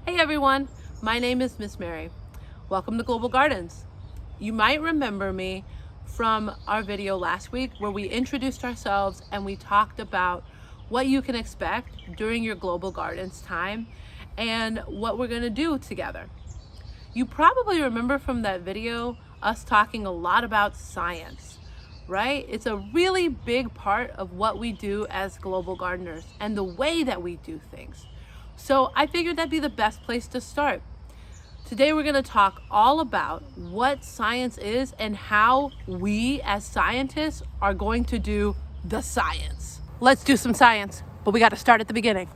Hey everyone, my name is Miss Mary. Welcome to Global Gardens. You might remember me from our video last week where we introduced ourselves and we talked about what you can expect during your Global Gardens time and what we're going to do together. You probably remember from that video us talking a lot about science, right? It's a really big part of what we do as global gardeners and the way that we do things. So I figured that'd be the best place to start. Today we're going to talk all about what science is and how we as scientists are going to do the science. Let's do some science, but we got to start at the beginning.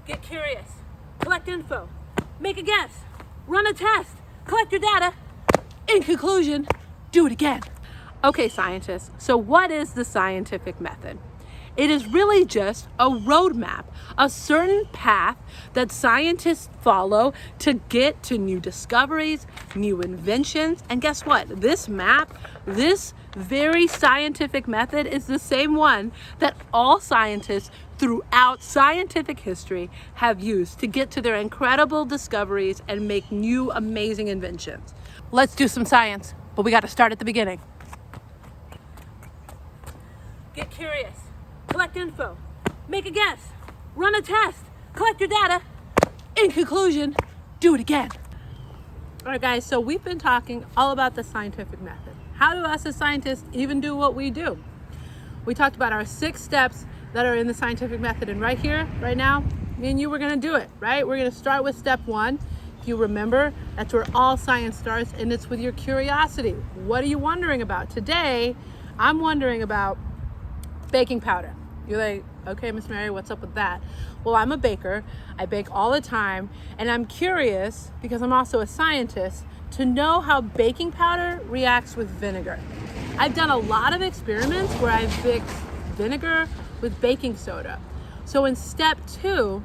Get curious, collect info, make a guess, run a test, collect your data. In conclusion, do it again. Okay, scientists, so what is the scientific method? It is really just a roadmap, a certain path that scientists follow to get to new discoveries, new inventions. And guess what? This map, this very scientific method is the same one that all scientists throughout scientific history have used to get to their incredible discoveries and make new amazing inventions. Let's do some science, but we got to start at the beginning. Get curious. Collect info, make a guess, run a test, collect your data. In conclusion, do it again. All right, guys, so we've been talking all about the scientific method. How do us as scientists even do what we do? We talked about our 6 steps that are in the scientific method, and right here, right now, me and you, we're gonna do it, right? We're gonna start with step 1. If you remember, that's where all science starts, and it's with your curiosity. What are you wondering about? Today, I'm wondering about baking powder. You're like, okay, Miss Mary, what's up with that? Well, I'm a baker. I bake all the time, and I'm curious, because I'm also a scientist, to know how baking powder reacts with vinegar. I've done a lot of experiments where I've mixed vinegar with baking soda. So in step 2,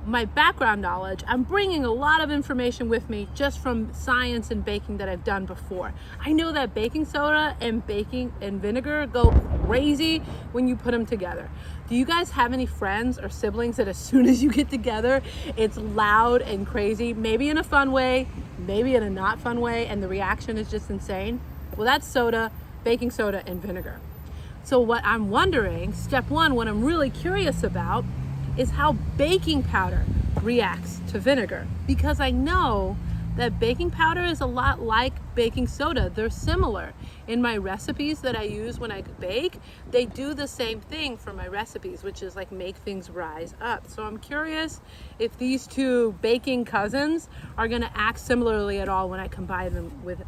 my background knowledge, I'm bringing a lot of information with me just from science and baking that I've done before. I know that baking soda and baking and vinegar go crazy when you put them together. Do you guys have any friends or siblings that as soon as you get together, it's loud and crazy, maybe in a fun way, maybe in a not fun way, and the reaction is just insane? Well, that's soda, baking soda, and vinegar. So what I'm wondering, step 1, what I'm really curious about is how baking powder reacts to vinegar, because I know that baking powder is a lot like baking soda. They're similar. In my recipes that I use when I bake, they do the same thing for my recipes, which is like make things rise up. So I'm curious if these two baking cousins are gonna act similarly at all when I combine them with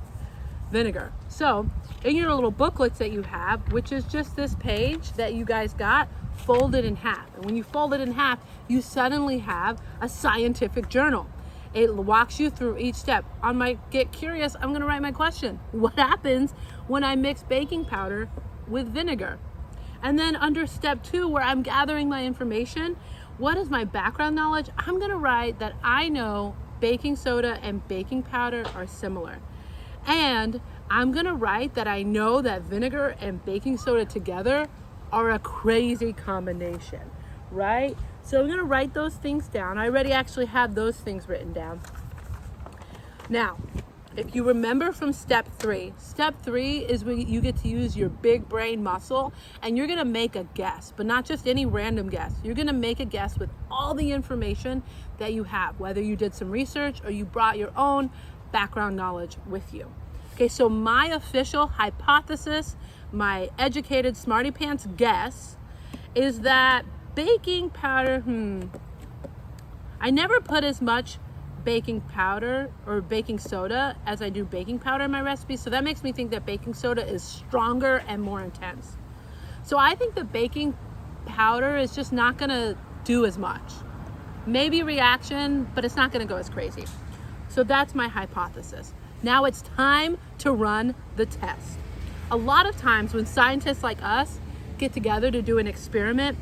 vinegar. So in your little booklets that you have, which is just this page that you guys got, fold it in half. And when you fold it in half, you suddenly have a scientific journal. It walks you through each step. On my Get Curious, I'm gonna write my question. What happens when I mix baking powder with vinegar? And then under step 2, where I'm gathering my information, what is my background knowledge? I'm gonna write that I know baking soda and baking powder are similar. And I'm gonna write that I know that vinegar and baking soda together are a crazy combination, right? So I'm gonna write those things down. I already actually have those things written down. Now, if you remember from step 3 is when you get to use your big brain muscle and you're gonna make a guess, but not just any random guess. You're gonna make a guess with all the information that you have, whether you did some research or you brought your own background knowledge with you. Okay, so my official hypothesis, my educated smarty pants guess, is that baking powder, I never put as much baking powder or baking soda as I do baking powder in my recipes, so that makes me think that baking soda is stronger and more intense. So I think that baking powder is just not gonna do as much. Maybe reaction, but it's not gonna go as crazy. So that's my hypothesis. Now it's time to run the test. A lot of times when scientists like us get together to do an experiment,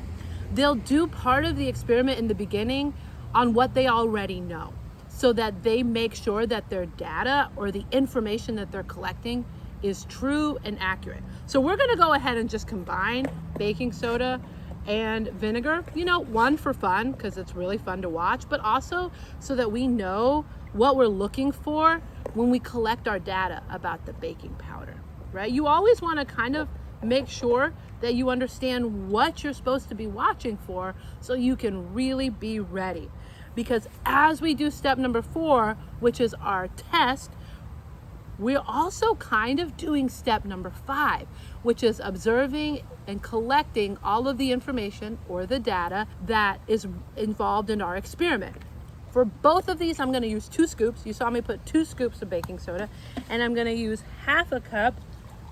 they'll do part of the experiment in the beginning on what they already know, so that they make sure that their data or the information that they're collecting is true and accurate. So we're gonna go ahead and just combine baking soda and vinegar. You know, one, for fun, because it's really fun to watch, but also so that we know what we're looking for when we collect our data about the baking powder, right? You always want to kind of make sure that you understand what you're supposed to be watching for so you can really be ready. Because as we do step number 4, which is our test, we're also kind of doing step number 5, which is observing and collecting all of the information or the data that is involved in our experiment. For both of these, I'm going to use 2 scoops. You saw me put 2 scoops of baking soda, and I'm going to use half a cup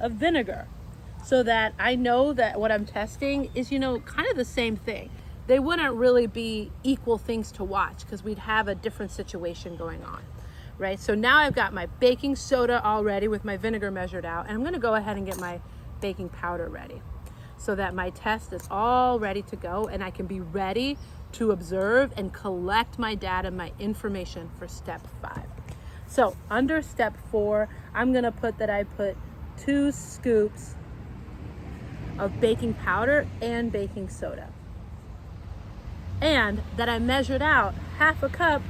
of vinegar so that I know that what I'm testing is, you know, kind of the same thing. They wouldn't really be equal things to watch because we'd have a different situation going on, right? So now I've got my baking soda all ready with my vinegar measured out, and I'm going to go ahead and get my baking powder ready so that my test is all ready to go and I can be ready to observe and collect my data, my information for step 5. So under step 4, I'm gonna put that I put 2 scoops of baking powder and baking soda, and that I measured out half a cup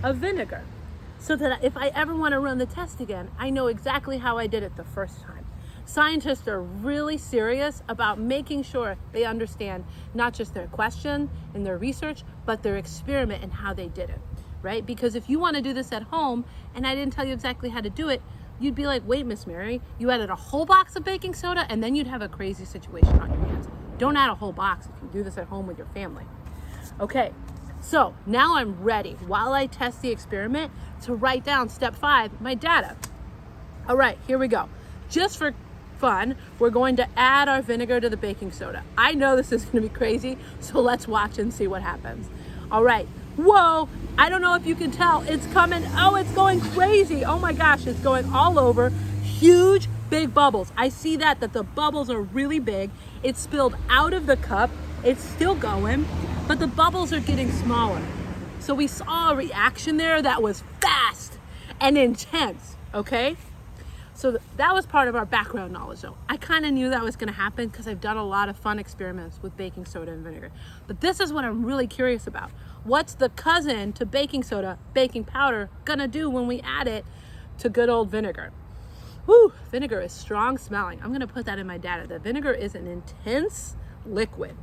of vinegar so that if I ever want to run the test again, I know exactly how I did it the first time. Scientists are really serious about making sure they understand not just their question and their research, but their experiment and how they did it, right? Because if you want to do this at home and I didn't tell you exactly how to do it, you'd be like, wait, Miss Mary, you added a whole box of baking soda, and then you'd have a crazy situation on your hands. Don't add a whole box if you do this at home with your family. Okay, so now I'm ready, while I test the experiment, to write down step 5, my data. All right, here we go. Just for fun, we're going to add our vinegar to the baking soda. I know this is going to be crazy, so let's watch and see what happens. All right. Whoa, I don't know if you can tell, it's coming. Oh, it's going crazy. Oh my gosh, it's going all over. Huge, big bubbles. I see that the bubbles are really big. It's spilled out of the cup. It's still going, but the bubbles are getting smaller. So we saw a reaction there that was fast and intense, okay? So that was part of our background knowledge though. I kind of knew that was gonna happen because I've done a lot of fun experiments with baking soda and vinegar. But this is what I'm really curious about. What's the cousin to baking soda, baking powder, gonna do when we add it to good old vinegar? Whew, vinegar is strong smelling. I'm gonna put that in my data. The vinegar is an intense liquid.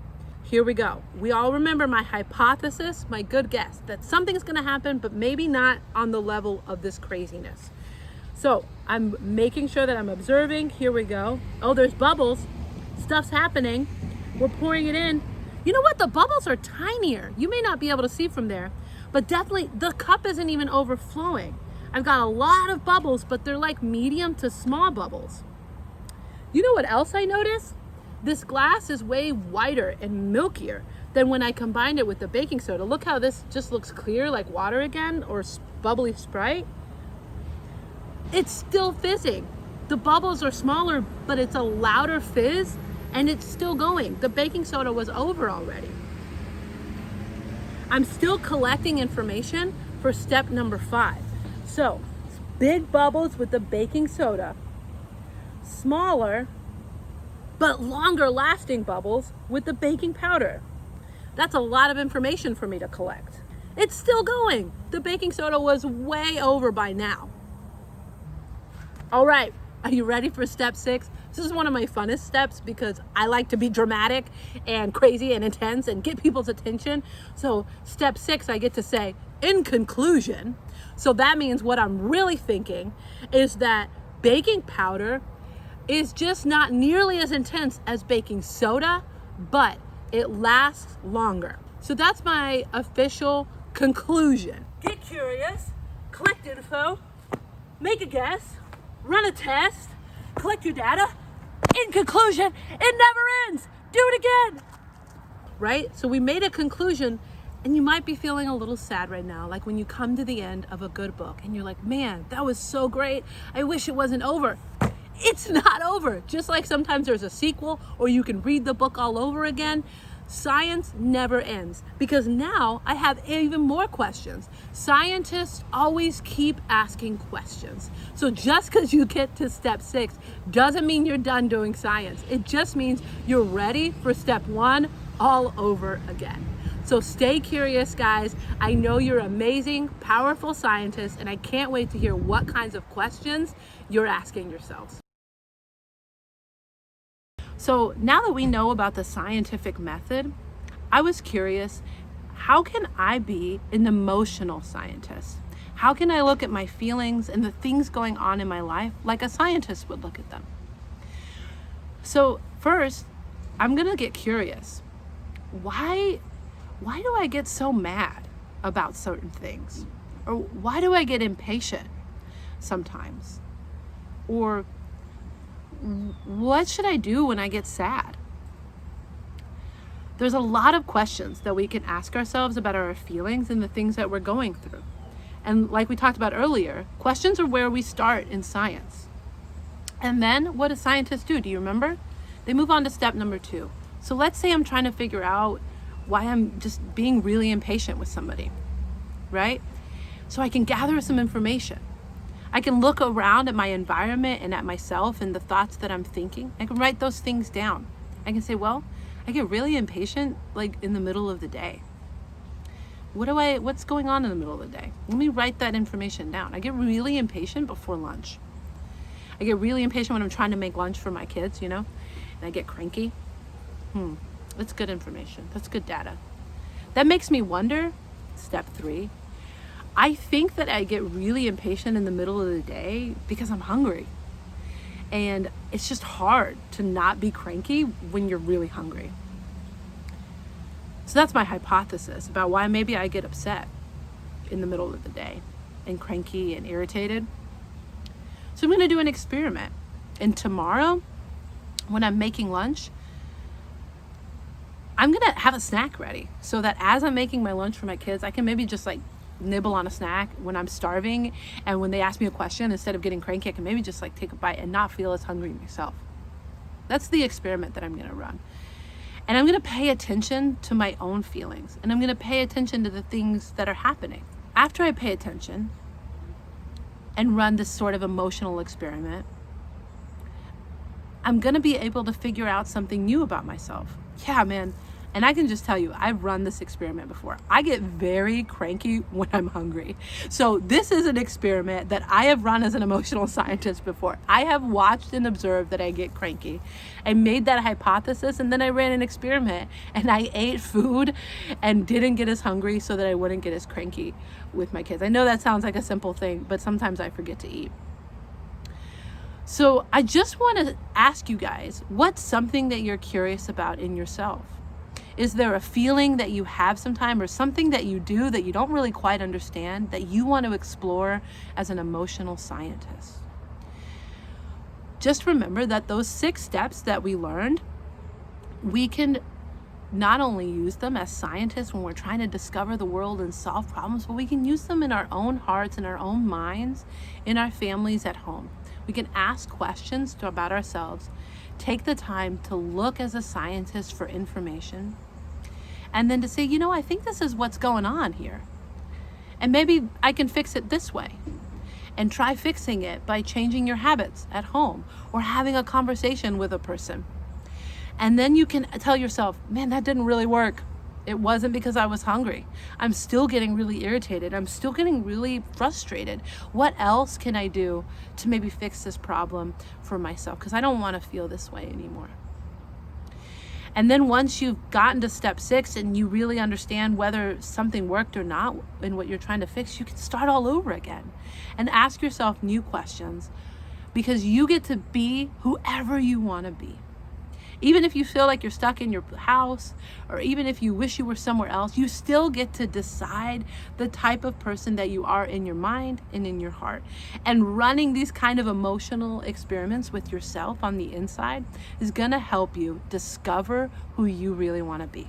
Here we go. We all remember my hypothesis, my good guess, that something's gonna happen, but maybe not on the level of this craziness. So I'm making sure that I'm observing. Here we go. Oh, there's bubbles. Stuff's happening. We're pouring it in. You know what? The bubbles are tinier. You may not be able to see from there, but definitely the cup isn't even overflowing. I've got a lot of bubbles, but they're like medium to small bubbles. You know what else I noticed? This glass is way whiter and milkier than when I combined it with the baking soda. Look how this just looks clear like water again, or bubbly Sprite. It's still fizzing. The bubbles are smaller, but it's a louder fizz, and it's still going. The baking soda was over already. I'm still collecting information for step number 5. So, big bubbles with the baking soda, smaller but longer lasting bubbles with the baking powder. That's a lot of information for me to collect. It's still going. The baking soda was way over by now. All right, are you ready for step 6? This is one of my funnest steps because I like to be dramatic and crazy and intense and get people's attention. So step 6, I get to say, in conclusion. So that means what I'm really thinking is that baking powder is just not nearly as intense as baking soda, but it lasts longer. So that's my official conclusion. Get curious, collect info, make a guess, run a test, collect your data. In conclusion, it never ends. Do it again. Right? So we made a conclusion, and you might be feeling a little sad right now, like when you come to the end of a good book and you're like, man, that was so great. I wish it wasn't over. It's not over. Just like sometimes there's a sequel or you can read the book all over again. Science never ends because now I have even more questions. Scientists always keep asking questions. So just because you get to step 6 doesn't mean you're done doing science. It just means you're ready for step 1 all over again. So stay curious, guys. I know you're amazing, powerful scientists, and I can't wait to hear what kinds of questions you're asking yourselves. So now that we know about the scientific method, I was curious, how can I be an emotional scientist? How can I look at my feelings and the things going on in my life like a scientist would look at them? So first, I'm gonna get curious. Why do I get so mad about certain things? Or why do I get impatient sometimes? Or what should I do when I get sad? There's a lot of questions that we can ask ourselves about our feelings and the things that we're going through. And like we talked about earlier, questions are where we start in science. And then what do scientists do? Do you remember? They move on to step number 2. So let's say I'm trying to figure out why I'm just being really impatient with somebody, right? So I can gather some information. I can look around at my environment and at myself and the thoughts that I'm thinking. I can write those things down. I can say, well, I get really impatient like in the middle of the day. What's going on in the middle of the day? Let me write that information down. I get really impatient before lunch. I get really impatient when I'm trying to make lunch for my kids, and I get cranky. That's good information. That's good data. That makes me wonder, step 3, I think that I get really impatient in the middle of the day because I'm hungry. And it's just hard to not be cranky when you're really hungry. So that's my hypothesis about why maybe I get upset in the middle of the day and cranky and irritated. So I'm going to do an experiment. And tomorrow, when I'm making lunch, I'm going to have a snack ready so that as I'm making my lunch for my kids, I can maybe just nibble on a snack when I'm starving, and when they ask me a question, instead of getting cranky, I can maybe just take a bite and not feel as hungry myself. That's the experiment that I'm going to run. And I'm going to pay attention to my own feelings, and I'm going to pay attention to the things that are happening. After I pay attention and run this sort of emotional experiment, I'm going to be able to figure out something new about myself. Yeah, man. And I can just tell you, I've run this experiment before. I get very cranky when I'm hungry. So this is an experiment that I have run as an emotional scientist before. I have watched and observed that I get cranky. I made that hypothesis, and then I ran an experiment, and I ate food and didn't get as hungry so that I wouldn't get as cranky with my kids. I know that sounds like a simple thing, but sometimes I forget to eat. So I just want to ask you guys, what's something that you're curious about in yourself? Is there a feeling that you have sometime, or something that you do that you don't really quite understand that you want to explore as an emotional scientist? Just remember that those 6 steps that we learned, we can not only use them as scientists when we're trying to discover the world and solve problems, but we can use them in our own hearts, in our own minds, in our families at home. We can ask questions about ourselves, take the time to look as a scientist for information, and then to say, I think this is what's going on here. And maybe I can fix it this way. And try fixing it by changing your habits at home or having a conversation with a person. And then you can tell yourself, man, that didn't really work. It wasn't because I was hungry. I'm still getting really irritated. I'm still getting really frustrated. What else can I do to maybe fix this problem for myself? Because I don't want to feel this way anymore. And then once you've gotten to step 6 and you really understand whether something worked or not in what you're trying to fix, you can start all over again and ask yourself new questions, because you get to be whoever you want to be. Even if you feel like you're stuck in your house, or even if you wish you were somewhere else, you still get to decide the type of person that you are in your mind and in your heart. And running these kind of emotional experiments with yourself on the inside is going to help you discover who you really want to be.